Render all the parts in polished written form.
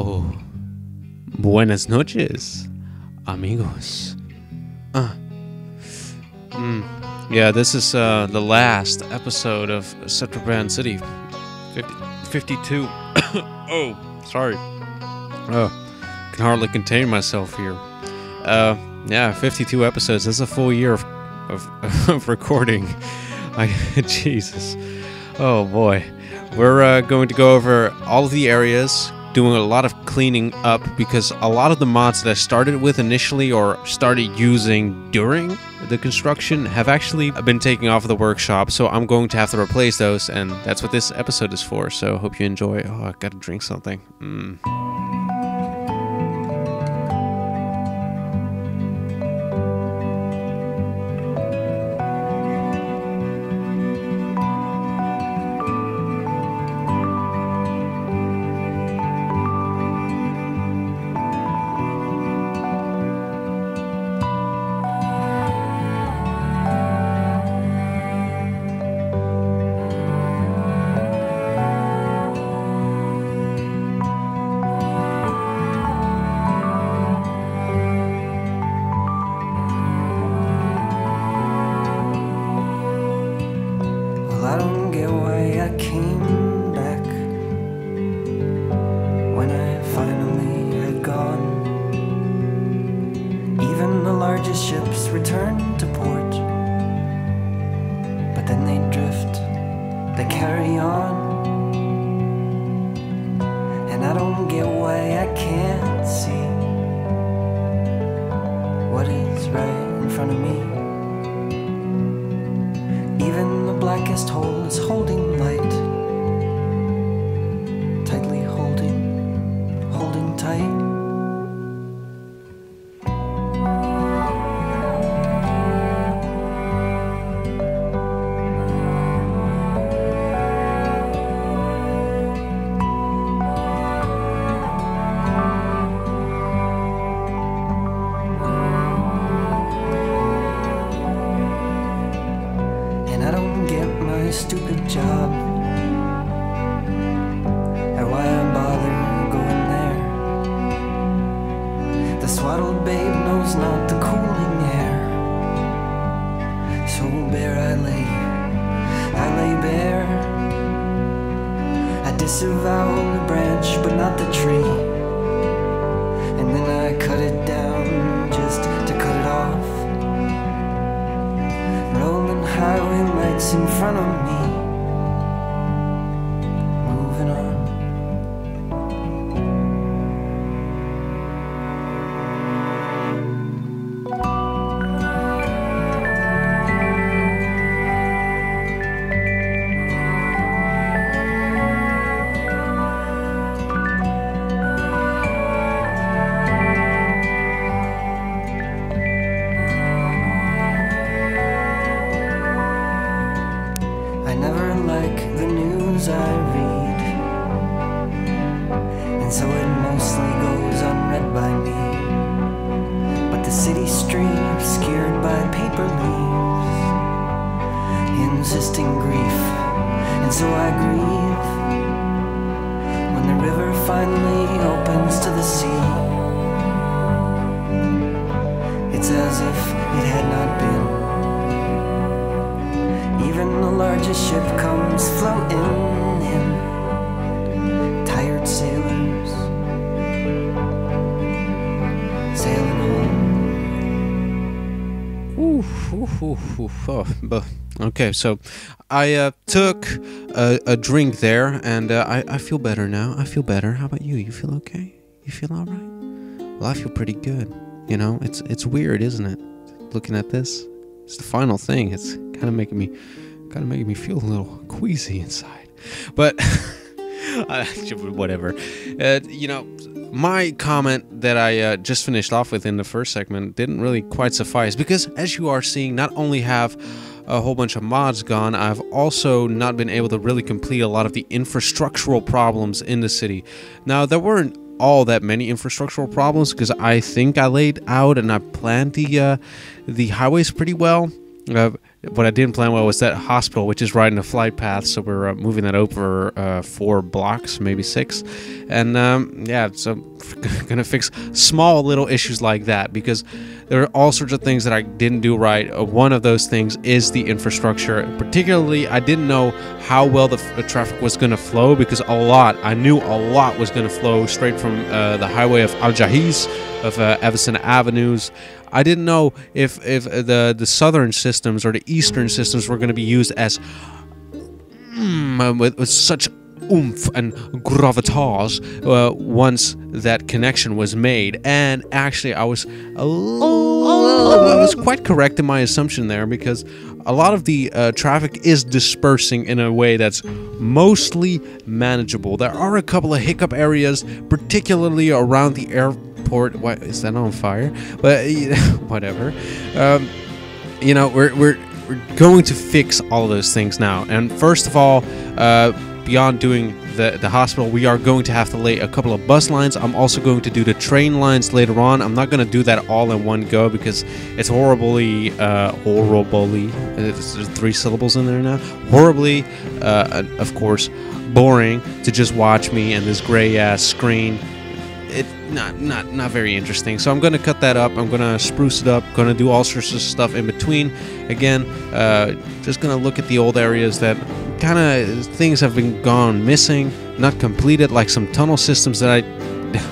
Oh, buenas noches, amigos. Yeah, this is the last episode of Scepterpan City. 52. Oh, sorry. Can hardly contain myself here. Yeah, 52 episodes. That's a full year of recording. Jesus. Oh boy. We're going to go over all of the areas, doing a lot of cleaning up because a lot of the mods that I started with initially or started using during the construction have actually been taken off of the workshop, so I'm going to have to replace those, and that's what this episode is for. So hope you enjoy. Oh, I gotta drink something. Okay, so I took a drink there, and I feel better now. I feel better. How about you? You feel okay? You feel all right? Well, I feel pretty good. You know, it's weird, isn't it? Looking at this, it's the final thing. It's kind of making me feel a little queasy inside. But whatever. You know, my comment that I just finished off with in the first segment didn't really quite suffice because, as you are seeing, not only have a whole bunch of mods gone, I've also not been able to really complete a lot of the infrastructural problems in the city. Now, there weren't all that many infrastructural problems because I think I laid out and I planned the highways pretty well. what I didn't plan well was that hospital, which is right in the flight path, so we're moving that over 4 blocks, maybe 6. And yeah, so gonna fix small little issues like that, because there are all sorts of things that I didn't do right. One of those things is the infrastructure. Particularly, I didn't know how well the traffic was going to flow, because I knew a lot was going to flow straight from the highway of Al-Jahiz, of Everson Avenues. I didn't know if the southern systems or the eastern systems were going to be used as with such oomph and gravitas once that connection was made. And actually, I was quite correct in my assumption there, because a lot of the traffic is dispersing in a way that's mostly manageable. There are a couple of hiccup areas, particularly around the airport. What is that on fire? But whatever. You know, we're going to fix all of those things now. And first of all, beyond doing the hospital, we are going to have to lay a couple of bus lines. I'm also going to do the train lines later on. I'm not going to do that all in one go, because it's horribly, there's 3 syllables in there now, horribly, of course, boring to just watch me and this gray ass screen. It's not very interesting. So I'm going to cut that up. I'm going to spruce it up. Going to do all sorts of stuff in between. Again, just going to look at the old areas that kind of things have been gone missing, not completed, like some tunnel systems that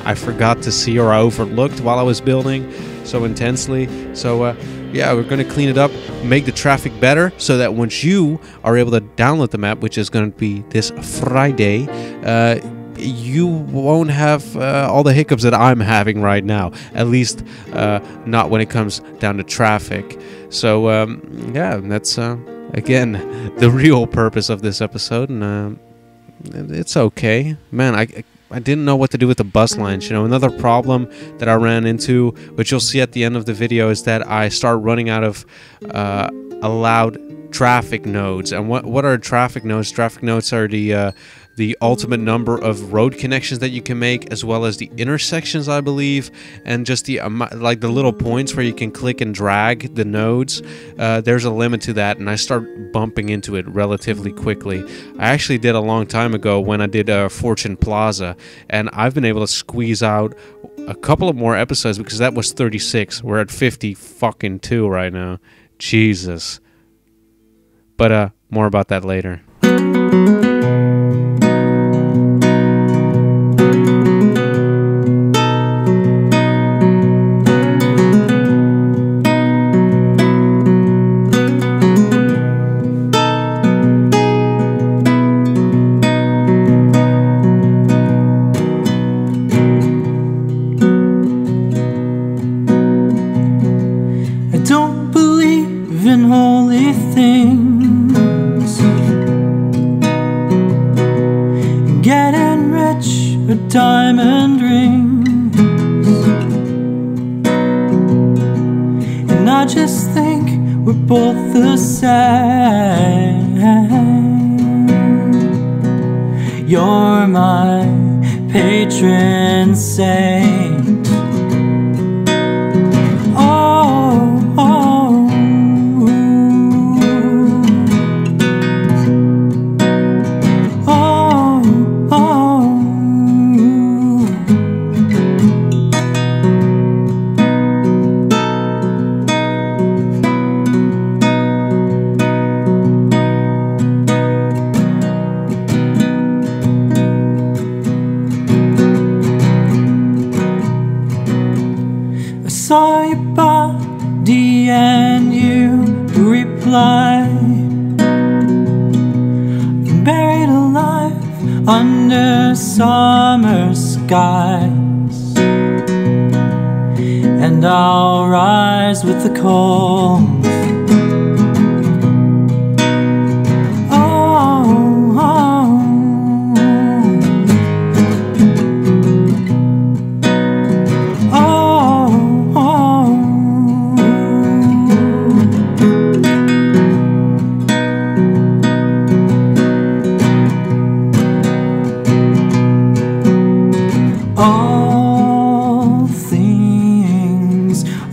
I forgot to see or I overlooked while I was building so intensely. So yeah, we're going to clean it up, make the traffic better, so that once you are able to download the map, which is going to be this Friday, you won't have all the hiccups that I'm having right now, at least not when it comes down to traffic. So yeah, that's again the real purpose of this episode, and it's okay, man. I didn't know what to do with the bus lines. You know, another problem that I ran into, which you'll see at the end of the video, is that I start running out of allowed traffic nodes. And what are traffic nodes? Traffic nodes are the ultimate number of road connections that you can make, as well as the intersections, I believe, and just the like the little points where you can click and drag the nodes. There's a limit to that, and I start bumping into it relatively quickly. I actually did a long time ago when I did Fortune Plaza, and I've been able to squeeze out a couple of more episodes, because that was 36. We're at 52 right now. Jesus. But more about that later. Diamond rings, and I just think we're both the same. You're my patron saint. Oh, oh, oh, oh. Saw your body and you replied, buried alive under summer skies, and I'll rise with the cold.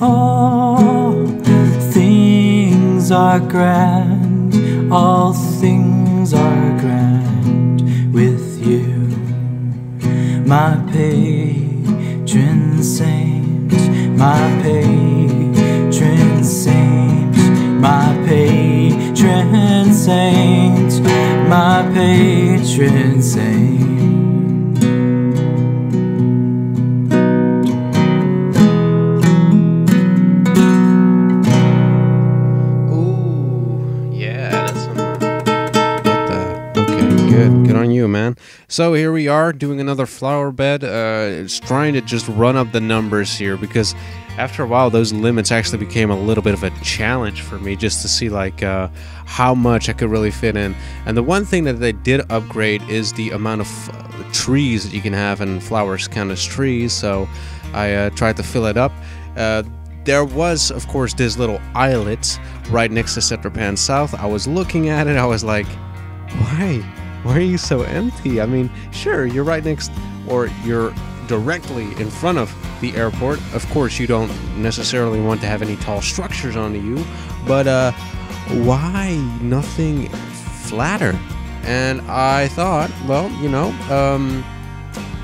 All things are grand, all things are grand with you. My patron saint, my patron saint, my patron saint, my patron saint. Good on you, man. So here we are doing another flower bed. It's trying to just run up the numbers here because after a while those limits actually became a little bit of a challenge for me just to see like how much I could really fit in. And the one thing that they did upgrade is the amount of trees that you can have, and flowers count as trees, so I tried to fill it up. There was, of course, this little islet right next to Scepterpan South. I was looking at it, I was like, why? Why are you so empty? I mean, sure, you're right next, or you're directly in front of the airport. Of course, you don't necessarily want to have any tall structures onto you, but why nothing flatter? And I thought, well, you know,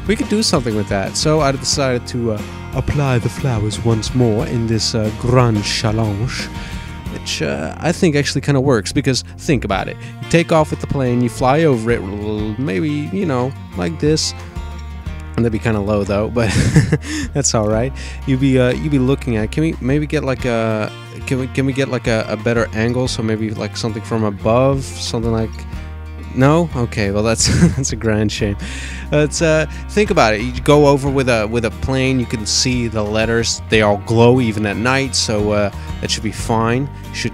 we could do something with that. So I decided to apply the flowers once more in this grand challenge, which I think actually kind of works, because think about it. You take off with the plane, you fly over it, maybe, you know, like this. And that'd be kind of low though, but that's all right. You'd be looking at. Can we maybe get like a can we get like a better angle? So maybe like something from above, something like. No? Okay, well that's that's a grand shame. Let's think about it. You go over with a plane, you can see the letters. They all glow even at night, so that should be fine. Should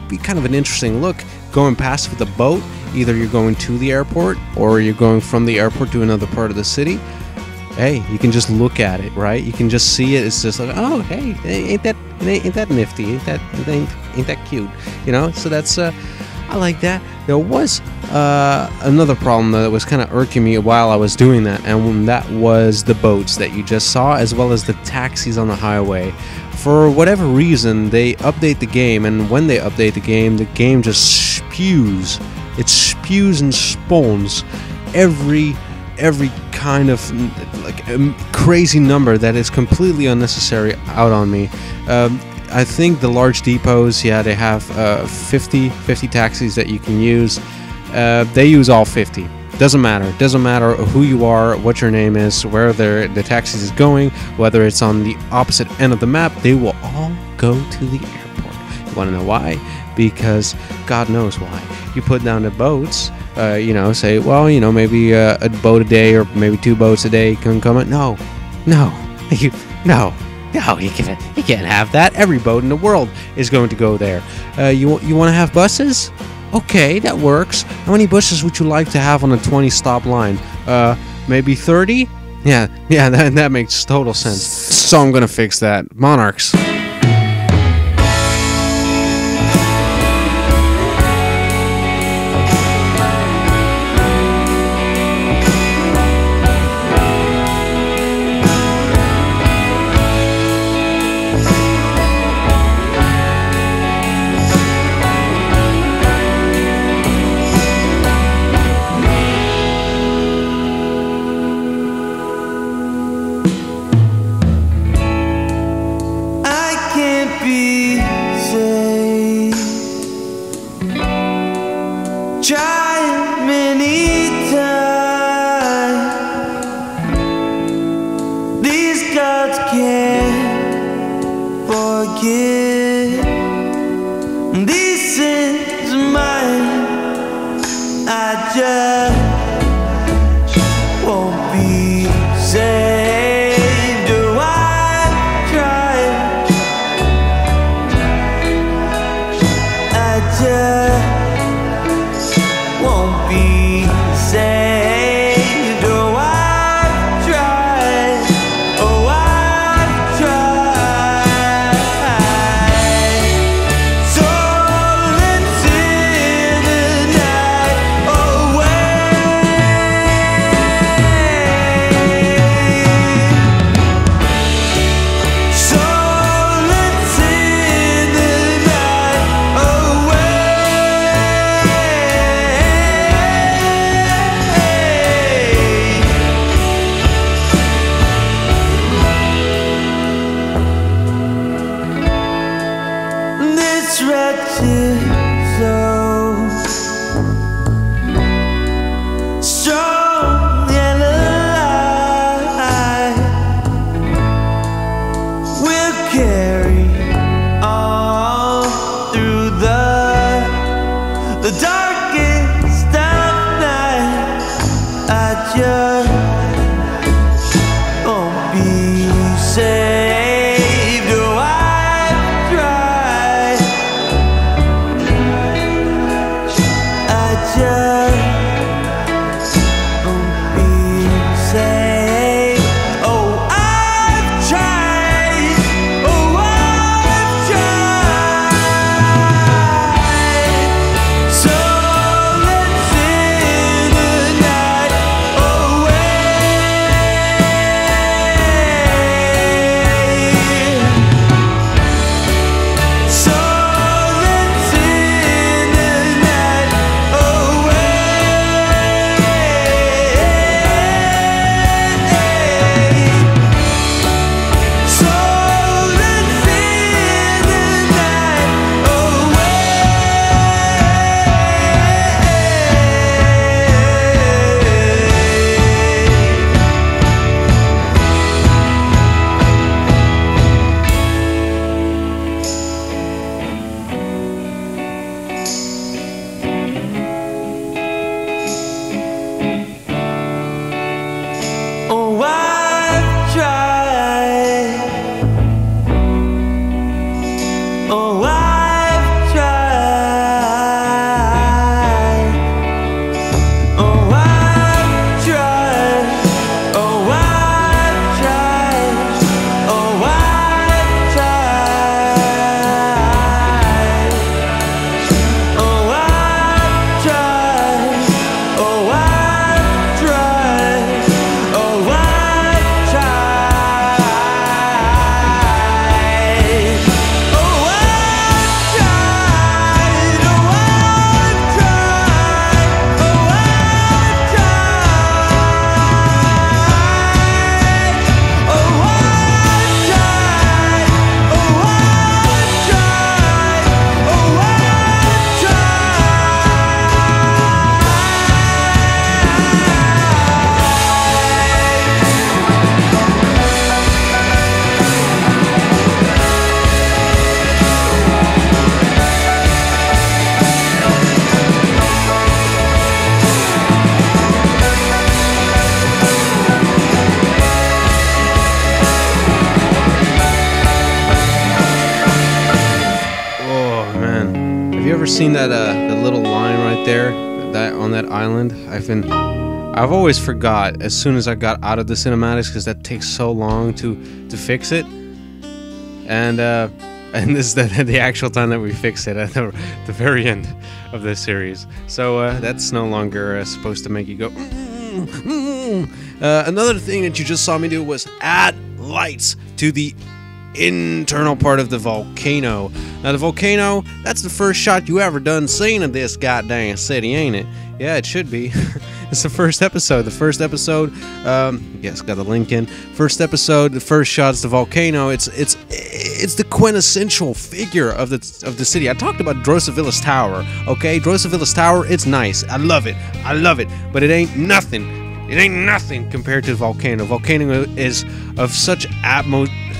be kind of an interesting look. Going past with a boat, either you're going to the airport or you're going from the airport to another part of the city. Hey, you can just look at it, right? You can just see it. It's just like, oh, hey, ain't that nifty? Ain't that cute? You know? So that's I like that. There was another problem that was kind of irking me while I was doing that, and that was the boats that you just saw, as well as the taxis on the highway. For whatever reason, they update the game, and when they update the game just spews. It spews and spawns every kind of like crazy number that is completely unnecessary out on me. I think the large depots, yeah, they have 50 taxis that you can use. They use all 50. Doesn't matter who you are, what your name is, where the taxis is going, whether it's on the opposite end of the map, they will all go to the airport. You want to know why? Because God knows why. You put down the boats, you know, say, well, you know, maybe a boat a day or maybe 2 boats a day can come in. No, you can't have that. Every boat in the world is going to go there. You want to have buses? Okay, that works. How many buses would you like to have on a 20-stop line? Maybe 30? Yeah, that makes total sense. So I'm gonna fix that. Monarques. seen that the little line right there, that on that island? I've always forgot as soon as I got out of the cinematics, because that takes so long to fix it. And this is the actual time that we fix it, at the very end of this series. So that's no longer supposed to make you go. Another thing that you just saw me do was add lights to the internal part of the volcano. Now the volcano, that's the first shot you ever done seen of this goddamn city, ain't it? Yeah, it should be. It's the first episode. The first episode, yes, got the link in. First episode, the first shot's the volcano. It's the quintessential figure of the city. I talked about Drossavilla's Tower. Okay, Drossavilla's Tower, it's nice. I love it. But it ain't nothing. It ain't nothing compared to the volcano. Volcano is of such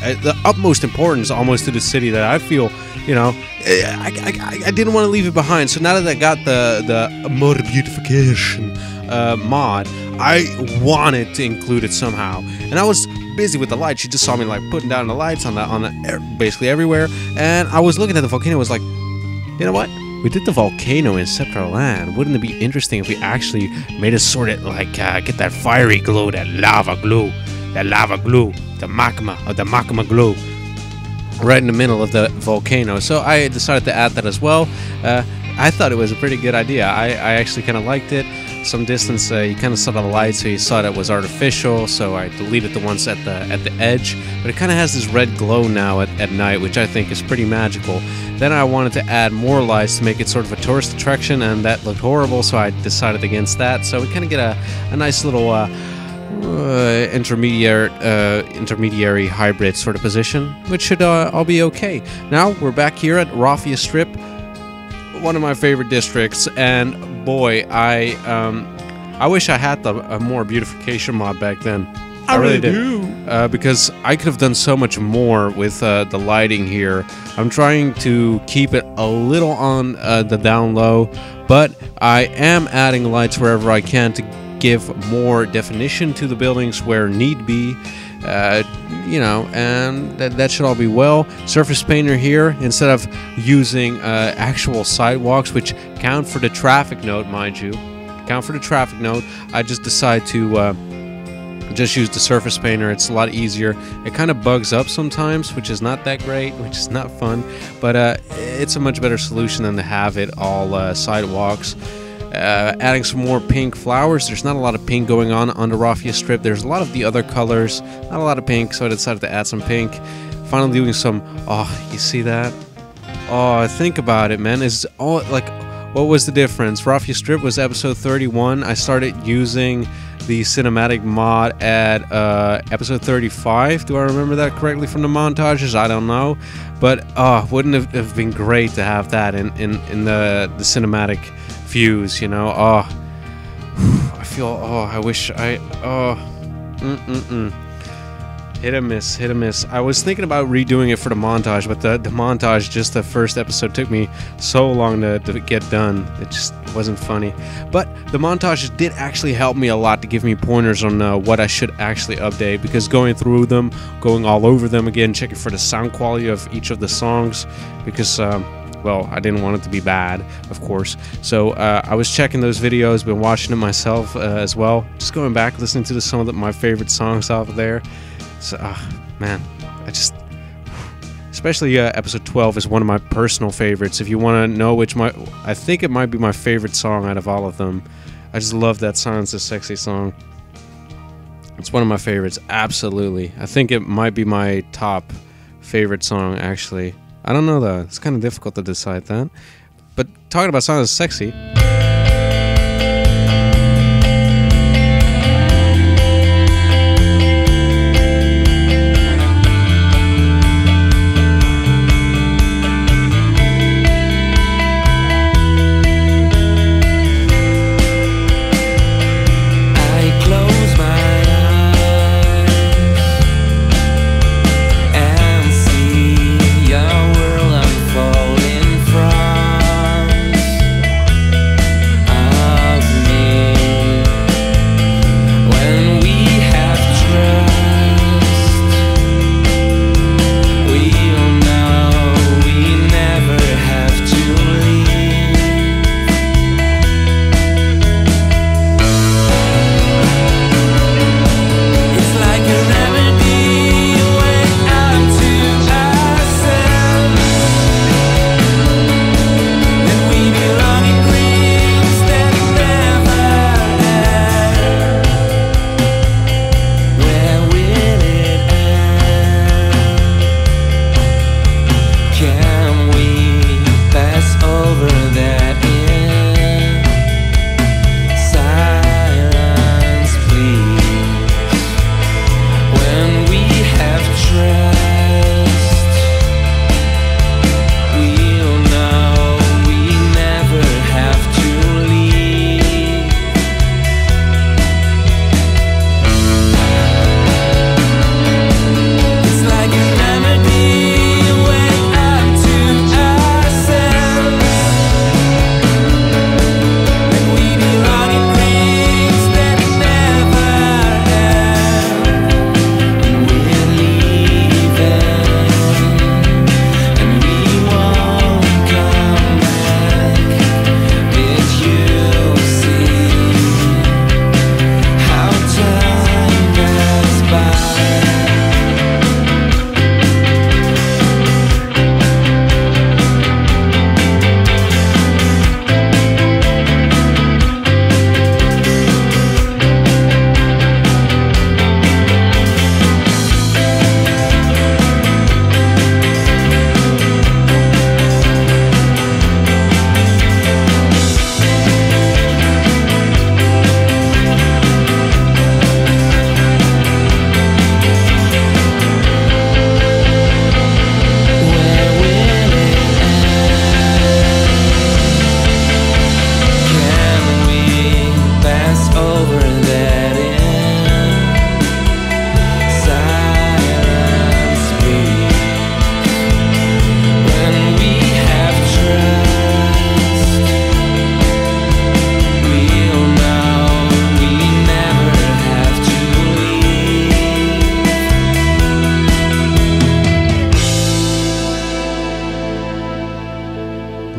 the utmost importance almost to the city that I feel, you know, I didn't want to leave it behind. So now that I got the mode beautification mod, I wanted to include it somehow. And I was busy with the lights. You just saw me like putting down the lights on basically everywhere. And I was looking at the volcano. I was like, you know what? We did the volcano in Scepterpan. Wouldn't it be interesting if we actually made it sort of like get that fiery glow, that lava glue, the magma glue, right in the middle of the volcano. So I decided to add that as well. I thought it was a pretty good idea. I actually kind of liked it. Some distance, you kind of saw the light, so you saw that it was artificial. So I deleted the ones at the edge, but it kind of has this red glow now at night, which I think is pretty magical. Then I wanted to add more lights to make it sort of a tourist attraction, and that looked horrible, so I decided against that. So we kind of get a nice little intermediary hybrid sort of position, which should all be okay. Now we're back here at Raffia Strip, one of my favorite districts, and boy, I wish I had a more beautification mod back then. I really do. Because I could have done so much more with the lighting here. I'm trying to keep it a little on the down low, but I am adding lights wherever I can to give more definition to the buildings where need be. You know, and that should all be well. Surface painter here, instead of using actual sidewalks, which count for the traffic note, mind you, I just decide to just use the surface painter. It's a lot easier. It kind of bugs up sometimes, which is not that great, which is not fun, but it's a much better solution than to have it all sidewalks. Adding some more pink flowers. There's not a lot of pink going on the Raffia Strip. There's a lot of the other colors, not a lot of pink, so I decided to add some pink. Finally doing some, oh, you see that? Oh, think about it, man. It's all like, what was the difference? Raffia Strip was episode 31. I started using the cinematic mod at episode 35. Do I remember that correctly from the montages? I don't know, but wouldn't it have been great to have that in the cinematic views, you know? I feel, I wish I, hit and miss. I was thinking about redoing it for the montage, but the montage, just the first episode, took me so long to get done. It just wasn't funny. But the montages did actually help me a lot to give me pointers on what I should actually update, because going through them, going all over them again, checking for the sound quality of each of the songs, because well, I didn't want it to be bad, of course. So I was checking those videos, been watching it myself as well. Just going back, listening to some of my favorite songs off of there. So, man, especially episode 12 is one of my personal favorites. If you want to know which I think it might be my favorite song out of all of them. I just love that song. It's a sexy song. It's one of my favorites, absolutely. I think it might be my top favorite song, actually. I don't know though. It's kind of difficult to decide that. But talking about songs that's sexy.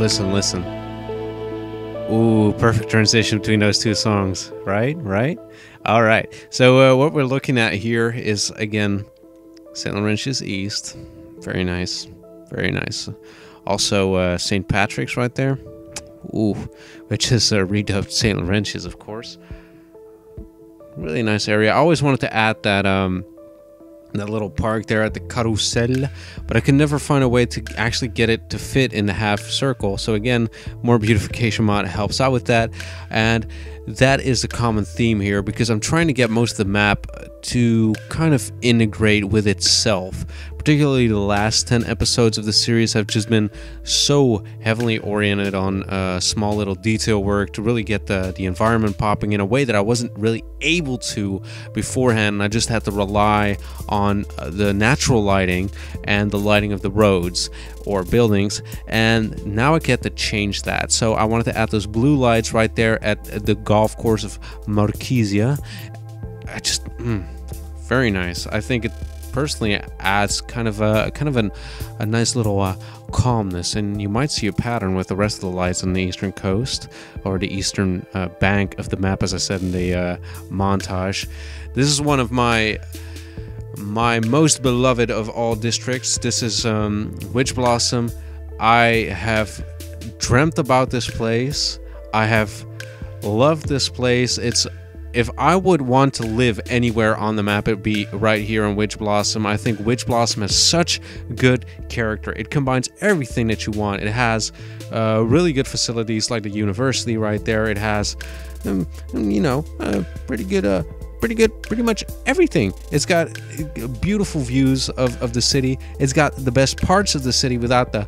Listen. Ooh, perfect transition between those two songs, right? All right. So what we're looking at here is, again, St. Laurentius East. Very nice. Also, St. Patrick's right there. Ooh, which is redubbed St. Laurentius, of course. Really nice area. I always wanted to add that little park there at the Carousel, but I could never find a way to actually get it to fit in the half circle. So again, more beautification mod helps out with that, and that is a common theme here, because I'm trying to get most of the map to kind of integrate with itself. Particularly the last 10 episodes of the series have just been so heavily oriented on small little detail work to really get the environment popping in a way that I wasn't really able to beforehand. And I just had to rely on the natural lighting and the lighting of the roads or buildings, and now I get to change that. So I wanted to add those blue lights right there at the golf course of Marquisia. I just very nice. I think it personally adds kind of a nice little calmness, and you might see a pattern with the rest of the lights on the eastern coast or the eastern bank of the map, as I said in the montage. This is one of my most beloved of all districts. This is Witch Blossom. I have dreamt about this place. I have loved this place. If I would want to live anywhere on the map, it'd be right here in Witch Blossom. I think Witch Blossom has such good character. It combines everything that you want. It has really good facilities like the university right there. It has, pretty much everything. It's got beautiful views of the city. It's got the best parts of the city without the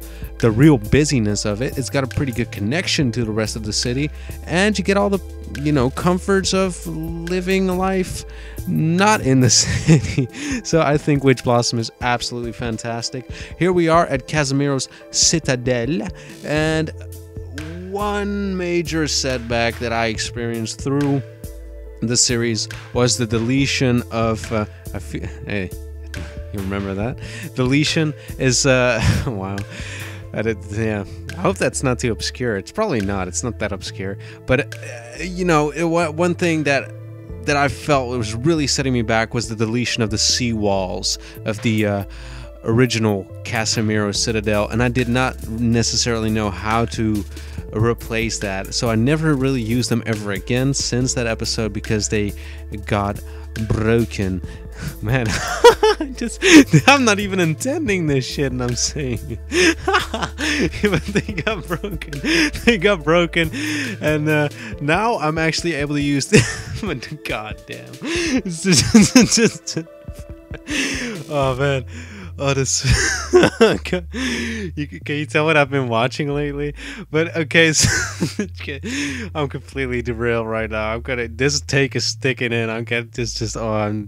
real busyness of it. It's got a pretty good connection to the rest of the city, and you get all the comforts of living life not in the city. So I think Witch Blossom is absolutely fantastic. Here we are at Casimiro's Citadel, and one major setback that I experienced through the series was the deletion of hey, you remember that? Deletion is wow. Yeah, I hope that's not too obscure. It's probably not. It's not that obscure. But one thing that I felt was really setting me back was the deletion of the sea walls of the original Casimiro Citadel, and I did not necessarily know how to replace that. So I never really used them ever again since that episode because they got broken. Man, I'm not even intending this shit, and I'm saying it. But they got broken, and now I'm actually able to use them. God damn. Oh man. Oh, this. Can you tell what I've been watching lately? But okay, so I'm completely derailed right now. This take is sticking in. I'm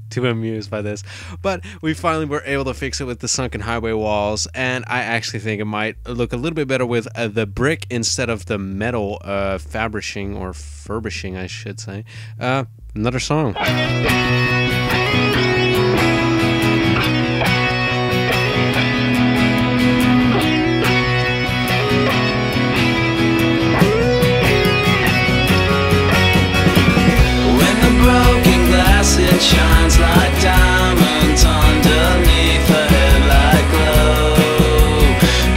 too amused by this. But we finally were able to fix it with the sunken highway walls, and I actually think it might look a little bit better with the brick instead of the metal furbishing, I should say. Another song. It shines like diamonds underneath a headlight glow,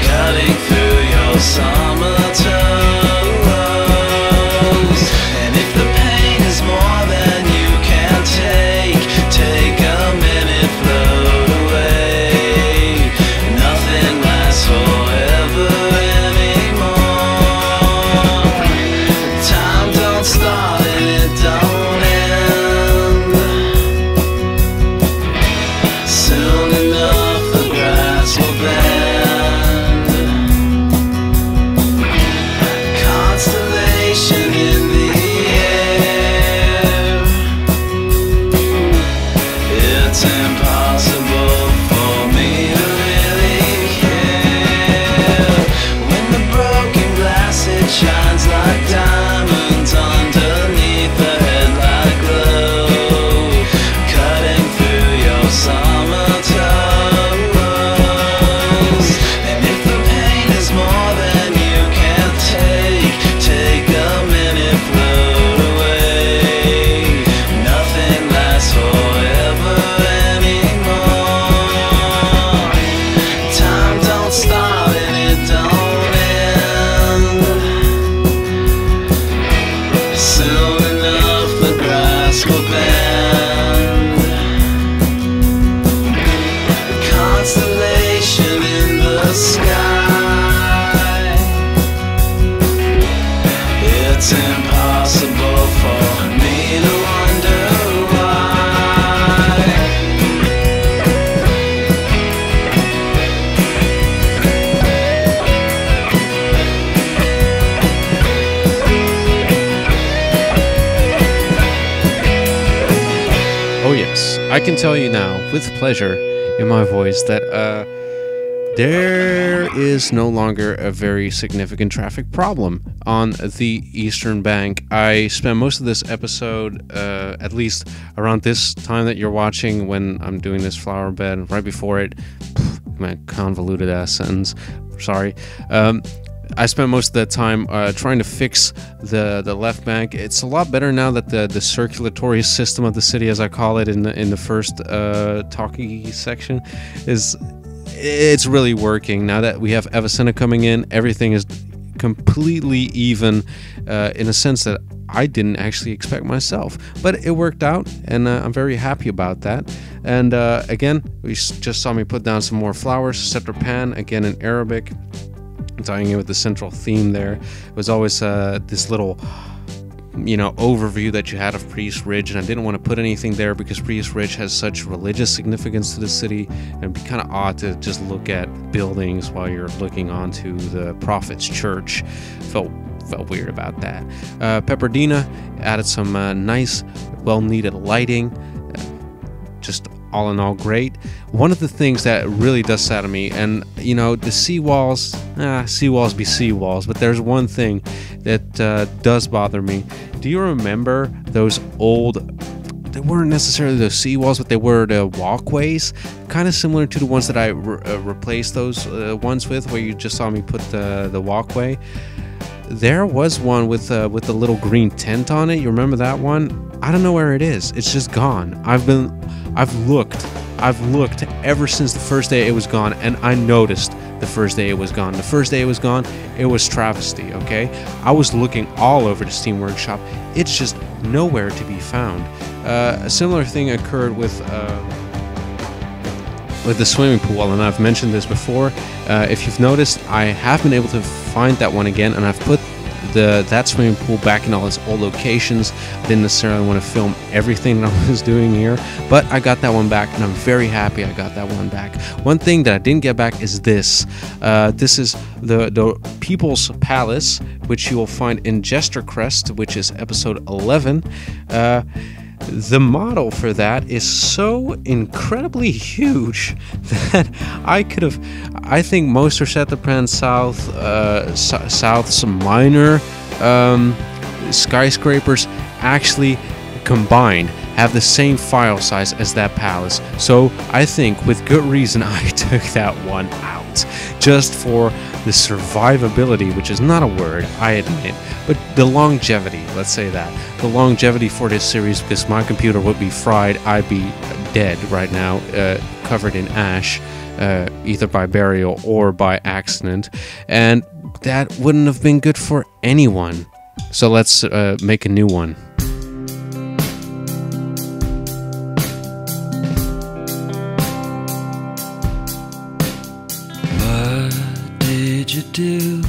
cutting through your summer toes. And if the pain is more than you can take, I can tell you now, with pleasure in my voice, that there is no longer a very significant traffic problem on the eastern bank. I spent most of this episode, at least around this time that you're watching, when I'm doing this flower bed, right before it, my convoluted ass sentence, sorry. I spent most of that time trying to fix the left bank. It's a lot better now that the circulatory system of the city, as I call it in the first talkie section, it's really working. Now that we have Avicenna coming in, everything is completely even in a sense that I didn't actually expect myself. But it worked out, and I'm very happy about that. And again, we just saw me put down some more flowers, Scepterpan, again in Arabic, tying in with the central theme there. It was always this little, overview that you had of Priest Ridge, and I didn't want to put anything there because Priest Ridge has such religious significance to the city, and it'd be kind of odd to just look at buildings while you're looking onto the Prophet's Church. Felt weird about that. Pepperdina added some nice, well-needed lighting. Just all in all great. One of the things that really does sadden me, and the seawalls be seawalls, but there's one thing that does bother me. Do you remember those old, they weren't necessarily the seawalls, but they were the walkways, kind of similar to the ones that I replaced those ones with, where you just saw me put the walkway? There was one with a little green tent on it. You remember that one? I don't know where it is. It's just gone. I've looked ever since the first day it was gone, and I noticed the first day it was gone. The first day it was gone, it was travesty, okay? I was looking all over the Steam Workshop. It's just nowhere to be found. A similar thing occurred with the swimming pool, and I've mentioned this before. If you've noticed, I have been able to find that one again, and I've put that swimming pool back in all its old locations. I didn't necessarily want to film everything that I was doing here, but I got that one back, and I'm very happy I got that one back. One thing that I didn't get back is this. This is the People's Palace, which you will find in Jester Crest, which is episode 11. The model for that is so incredibly huge that I think most Scepterpan South's minor skyscrapers actually combined have the same file size as that palace. So I think with good reason I took that one out, just for the survivability, which is not a word, I admit, but the longevity, let's say that. The longevity for this series, because my computer would be fried, I'd be dead right now, covered in ash, either by burial or by accident, and that wouldn't have been good for anyone. So let's make a new one. You do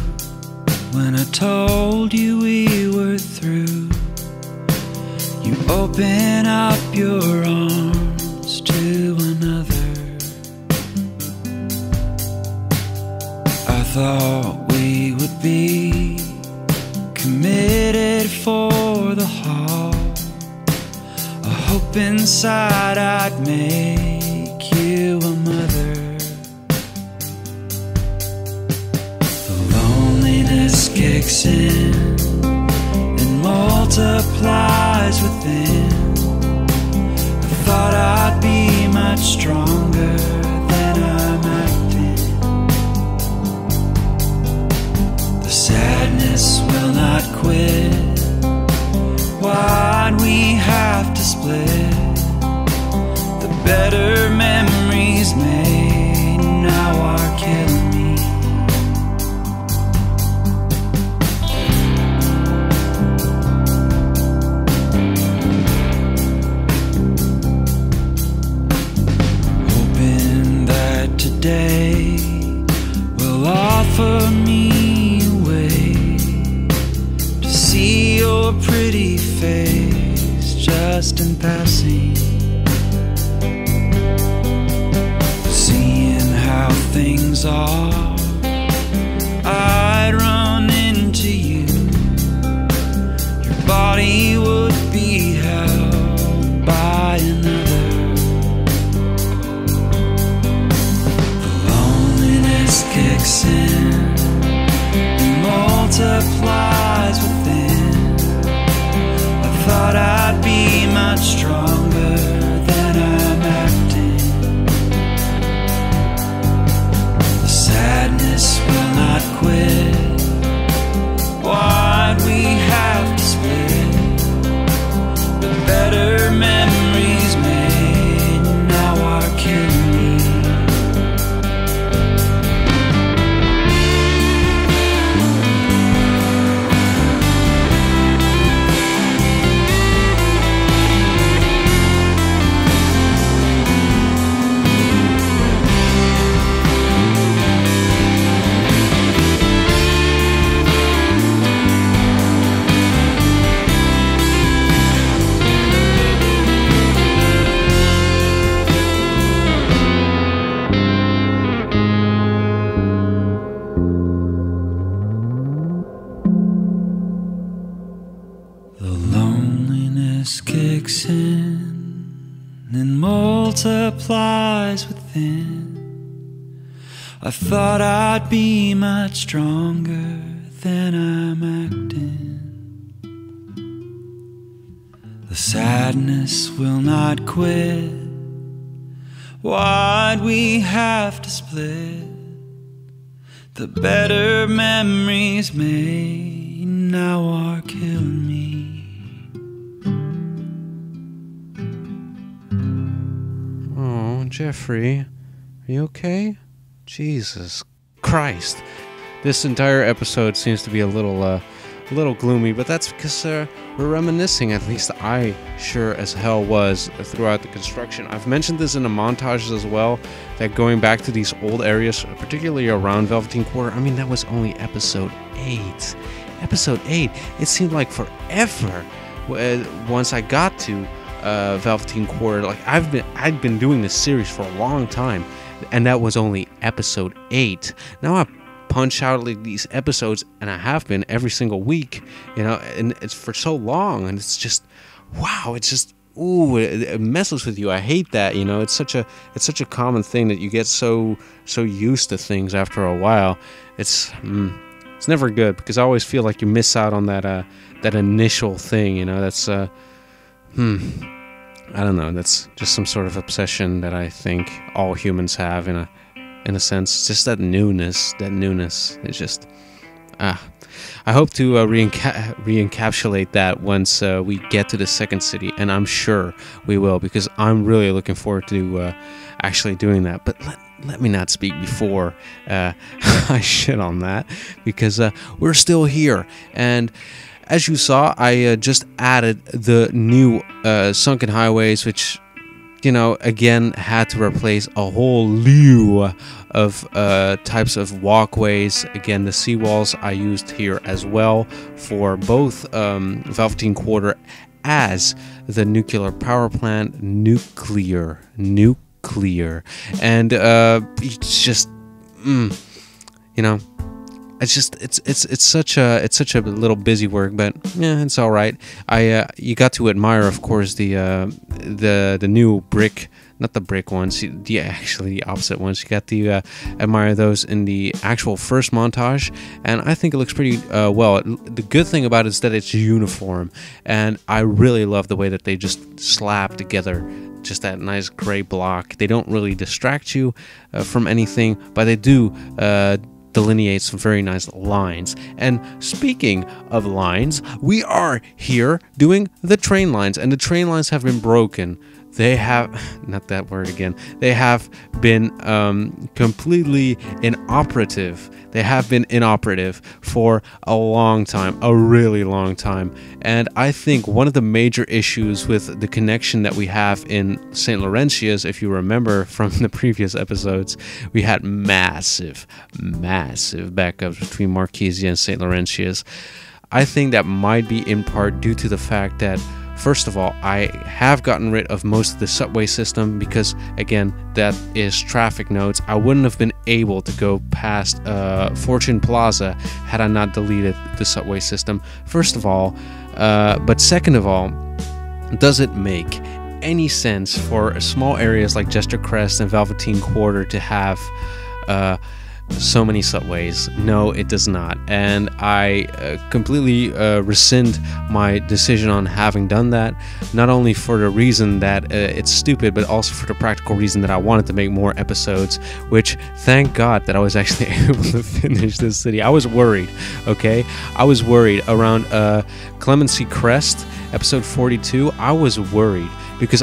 when I told you we were through? You open up your arms to another. I thought we would be committed for the haul. I hope inside I'd make you a mother. Kicks in and multiplies within. I thought I'd be much stronger than I'm acting. The sadness will not quit. Why'd we have to split? The better memories made now are killing me. Today will offer me a way to see your pretty face just in passing. Seeing how things are, I'd run into you. Your body would be held by another. multiplies within. I thought I'd be much stronger than I'm acting. The sadness will not quit. Why'd we have to split? The better memories made now are killing me. Oh, Jeffrey, are you okay? Jesus Christ. This entire episode seems to be a little gloomy, but that's because we're reminiscing. At least I sure as hell was throughout the construction. I've mentioned this in the montages as well, that going back to these old areas, particularly around Velveteen Quarter, I mean, that was only episode 8. Episode 8, it seemed like forever once I got to Velveteen Quarter. Like, I'd been doing this series for a long time, and that was only episode 8. Now I punch out like these episodes, and I have been every single week, you know, and it's for so long, and it's just, wow, it's just, ooh, it messes with you. I hate that, you know. It's such a common thing that you get so used to things after a while. It's never good, because I always feel like you miss out on that initial thing, you know. That's I don't know, that's just some sort of obsession that I think all humans have in a sense. Just that newness. It's just, I hope to re-encapsulate that once we get to the second city, and I'm sure we will, because I'm really looking forward to actually doing that. But let me not speak before I shit on that, because we're still here. And as you saw, I just added the new sunken highways, which, you know, again, had to replace a whole slew of types of walkways. Again, the seawalls I used here as well for both Velveteen Quarter as the nuclear power plant. Nuclear. And it's just, you know, it's such a little busy work, but yeah, it's all right. You got to admire, of course, the new brick, not the brick ones, actually the opposite ones. You got to admire those in the actual first montage, and I think it looks pretty well. The good thing about it is that it's uniform, and I really love the way that they just slap together just that nice gray block. They don't really distract you from anything, but they do delineate some very nice lines. And speaking of lines, we are here doing the train lines, and the train lines have been broken. They have, not that word again, they have been completely inoperative. They have been inoperative for a long time, a really long time. And I think one of the major issues with the connection that we have in St. Laurentius, if you remember from the previous episodes, we had massive backups between Marquesia and St. Laurentius. I think that might be in part due to the fact that, first of all, I have gotten rid of most of the subway system because, again, that is traffic nodes. I wouldn't have been able to go past Fortune Plaza had I not deleted the subway system, first of all. But second of all, does it make any sense for small areas like Jester Crest and Velveteen Quarter to have so many subways? No, it does not. And I completely rescind my decision on having done that, not only for the reason that it's stupid, but also for the practical reason that I wanted to make more episodes, which, thank God that I was actually able to finish this city. I was worried, okay? I was worried around Clemency Crest, episode 42. I was worried because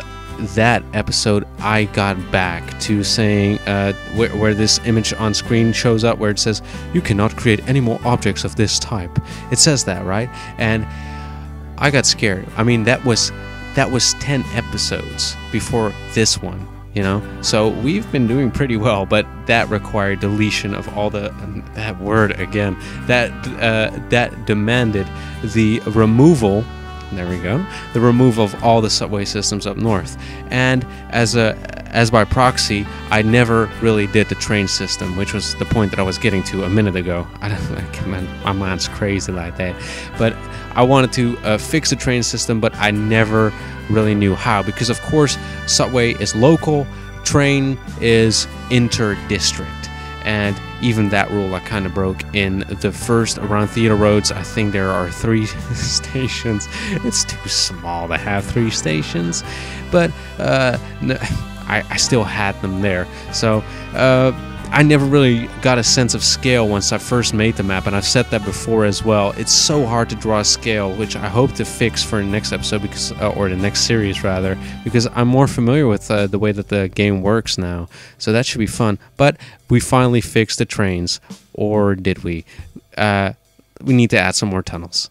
that episode I got back to saying where this image on screen shows up where it says you cannot create any more objects of this type. It says that, right? And I got scared. I mean, that was 10 episodes before this one, you know? So we've been doing pretty well, but that required deletion of all that word again. That demanded the removal. There we go. The removal of all the subway systems up north. And as by proxy, I never really did the train system, which was the point that I was getting to a minute ago. My mind's crazy like that. But I wanted to fix the train system, but I never really knew how, because of course subway is local, train is inter-district. And even that rule I kind of broke in the first around Theater Roads. I think there are 3 stations. It's too small to have 3 stations, but I still had them there. So I never really got a sense of scale once I first made the map, and I've said that before as well. It's so hard to draw a scale, which I hope to fix for the next episode, because or the next series rather, because I'm more familiar with the way that the game works now. So that should be fun. But we finally fixed the trains, or did we? We need to add some more tunnels.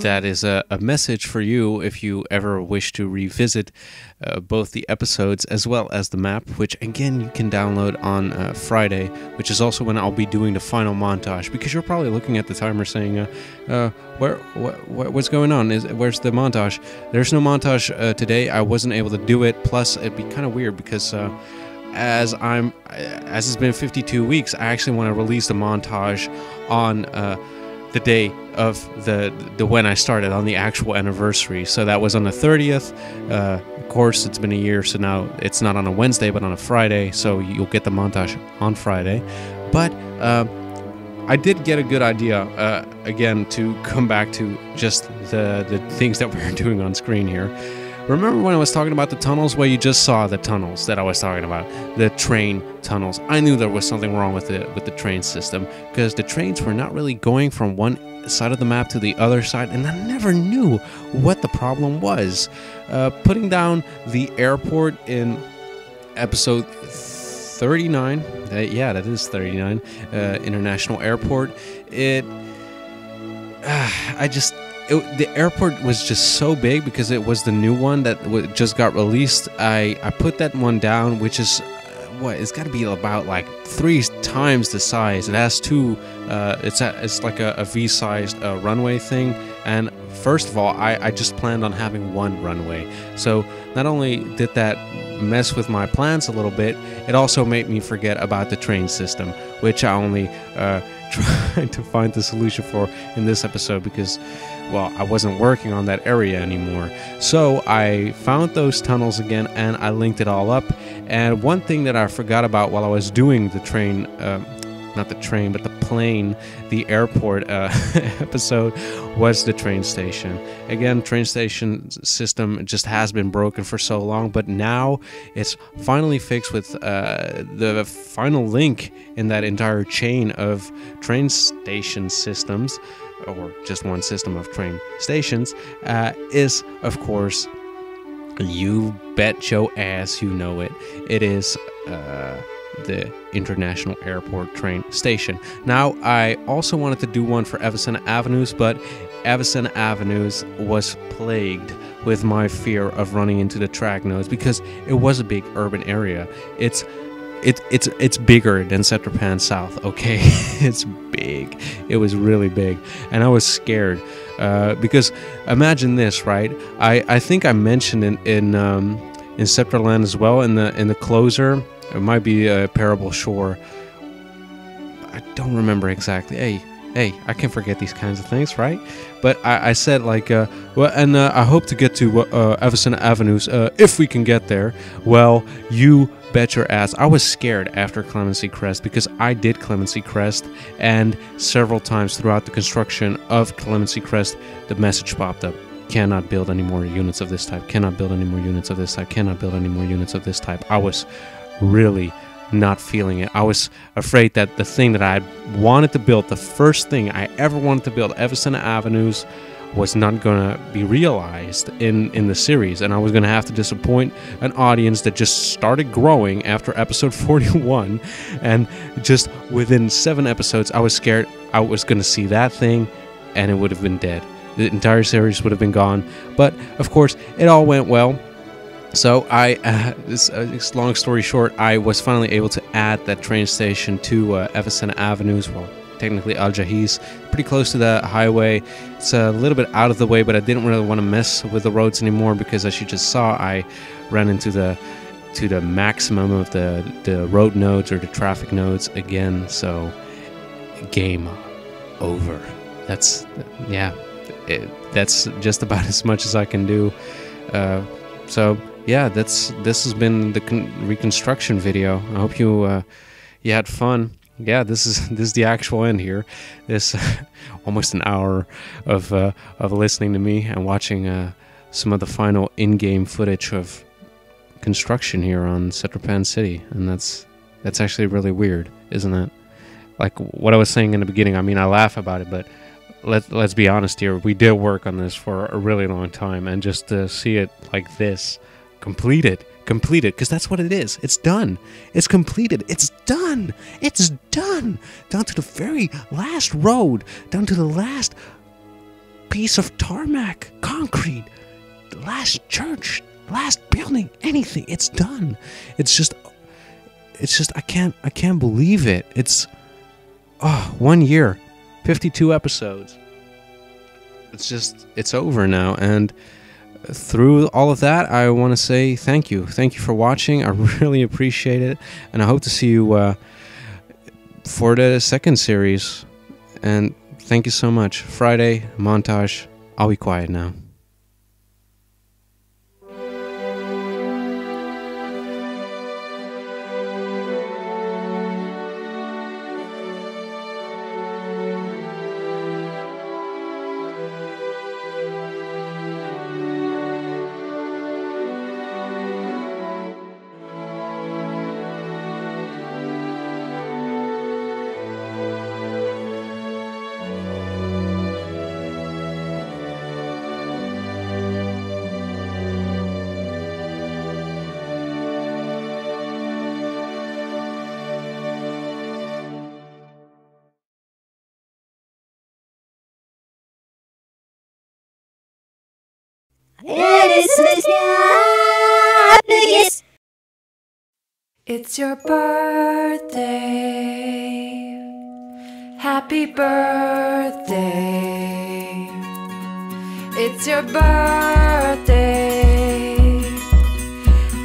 That is a message for you if you ever wish to revisit both the episodes as well as the map, which again you can download on Friday, which is also when I'll be doing the final montage, because you're probably looking at the timer saying, what's going on? Where's the montage? There's no montage today. I wasn't able to do it. Plus, it'd be kind of weird because as it's been 52 weeks, I actually want to release the montage on the day of the when I started, on the actual anniversary. So that was on the 30th. Of course, it's been a year, so now it's not on a Wednesday but on a Friday, so you'll get the montage on Friday. But I did get a good idea again to come back to just the things that we're doing on screen here. Remember when I was talking about the tunnels? Well, you just saw the tunnels that I was talking about, the train tunnels. I knew there was something wrong with the train system, because the trains were not really going from one side of the map to the other side, and I never knew what the problem was. Putting down the airport in episode 39, yeah, that is 39, International Airport, the airport was just so big because it was the new one that just got released. I put that one down, which is it's got to be about like 3 times the size. It has two. It's like a V-sized runway thing. And first of all, I just planned on having one runway. So not only did that mess with my plans a little bit, it also made me forget about the train system, which I only tried to find the solution for in this episode because, well, I wasn't working on that area anymore. So I found those tunnels again and I linked it all up. And one thing that I forgot about while I was doing the train, not the train, but the plane, the airport episode, was the train station. Again, train station system just has been broken for so long, but now it's finally fixed with the final link in that entire chain of train station systems, or just one system of train stations, is, of course, you bet your ass you know it. It is the International Airport train station. Now, I also wanted to do one for Avicenna Avenues, but Avicenna Avenues was plagued with my fear of running into the track nodes because it was a big urban area. It's bigger than Scepterpan South, okay? It's big. It was really big, and I was scared because imagine this, right? I think I mentioned in Scepterland as well in the closer. It might be a Parable Shore. I don't remember exactly. Hey, I can forget these kinds of things, right? But I said like, I hope to get to Avicenna Avenues if we can get there. Well, you bet your ass. I was scared after Clemency Crest because I did Clemency Crest, and several times throughout the construction of Clemency Crest, the message popped up. Cannot build any more units of this type. Cannot build any more units of this type. Cannot build any more units of this type. I was really not feeling it. I was afraid that the thing that I wanted to build, the first thing I ever wanted to build, Avicenna Avenues, was not going to be realized in the series, and I was going to have to disappoint an audience that just started growing after episode 41, and just within 7 episodes, I was scared I was going to see that thing, and it would have been dead. The entire series would have been gone, but of course, it all went well. So this long story short, I was finally able to add that train station to Avicenna Avenues. Well, technically Al Jahiz, pretty close to the highway. It's a little bit out of the way, but I didn't really want to mess with the roads anymore because, as you just saw, I ran into the maximum of the road nodes or the traffic nodes again. So game over. That's just about as much as I can do. So. Yeah, this has been the reconstruction video. I hope you had fun. Yeah, this is the actual end here. This almost an hour of listening to me and watching some of the final in-game footage of construction here on Scepterpan City, and that's actually really weird, isn't it? Like what I was saying in the beginning. I mean, I laugh about it, but let's be honest here. We did work on this for a really long time, and just to see it like this. Completed, because that's what it is. It's done. It's completed. It's done. It's done. Down to the very last road, down to the last piece of tarmac, concrete, the last church, last building, anything. It's done. It's just I can't believe it. It's 1 year, 52 episodes. It's over now, and through all of that, I want to say thank you. Thank you for watching. I really appreciate it. And I hope to see you for the second series. And thank you so much. Friday, montage. I'll be quiet now. It's your birthday. Happy birthday. It's your birthday.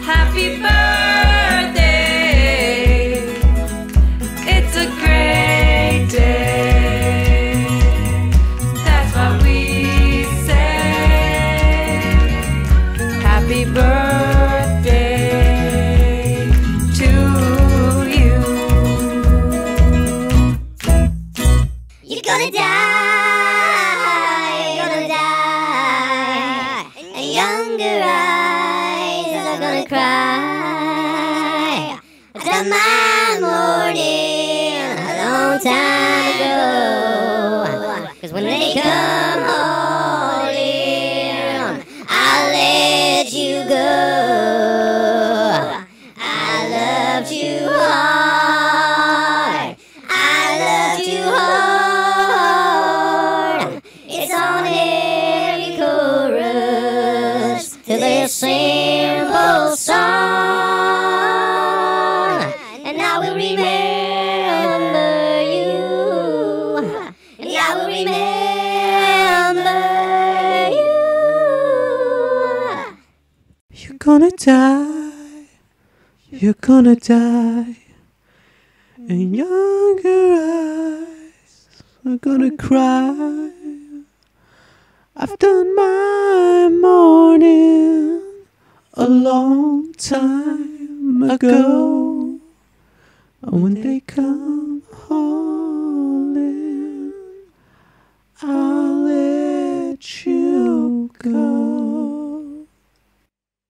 Happy birthday. It's a great day. That's what we say. Happy birthday to you. You're gonna die, you're gonna die, and younger eyes are gonna cry. I've done my mourning a long time ago, 'cause when they come hauling, I'll let you go. I loved you hard, I loved you hard. It's on every chorus to this simple song, and I will remember you, and I will remember you. You're gonna die, you're gonna die, and younger eyes are gonna cry. I've done my mourning a long time ago, and when they come